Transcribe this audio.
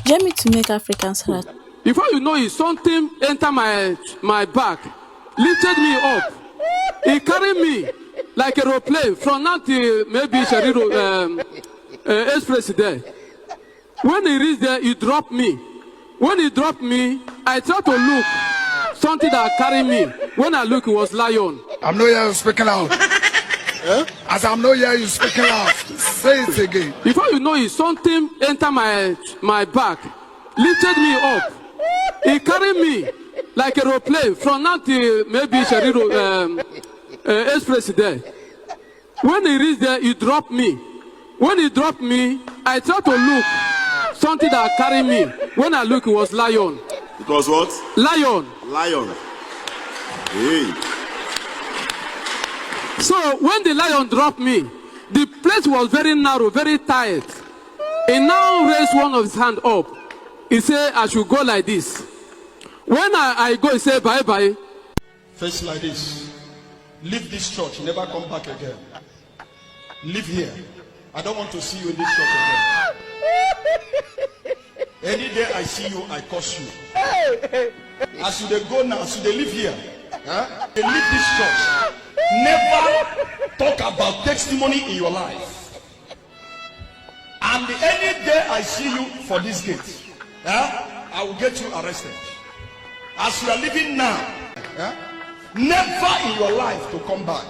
Get me to make Africans hurt. Before you know it, something enter my back, lifted me up. He carried me like a aeroplane from now to maybe Shariro Express there. When he reached there, he dropped me. When he dropped me, I tried to look. Something that carried me. When I look, it was lion. I'm not here speaking out. As I'm not here, you speaking out. Say it again. Before you know it, something enter my back, lifted me up. He carried me like a aeroplane from now to maybe Shariro Express there. When he reached there, he dropped me. When he dropped me, I tried to look. Something that carried me. When I look, it was lion. It was what? Lion. Lion. Hey. So when the lion dropped me, the place was very narrow, very tight. He now raised one of his hand up. He said, I should go like this. When I go, he said, bye-bye. Face like this. Leave this church, never come back again. Live here. I don't want to see you in this church again. Any day I see you, I curse you. As you dey go now, as you dey live here, they leave this church. Never talk about testimony in your life. And any day I see you for this gate, I will get you arrested. As you are living now, never in your life to come back.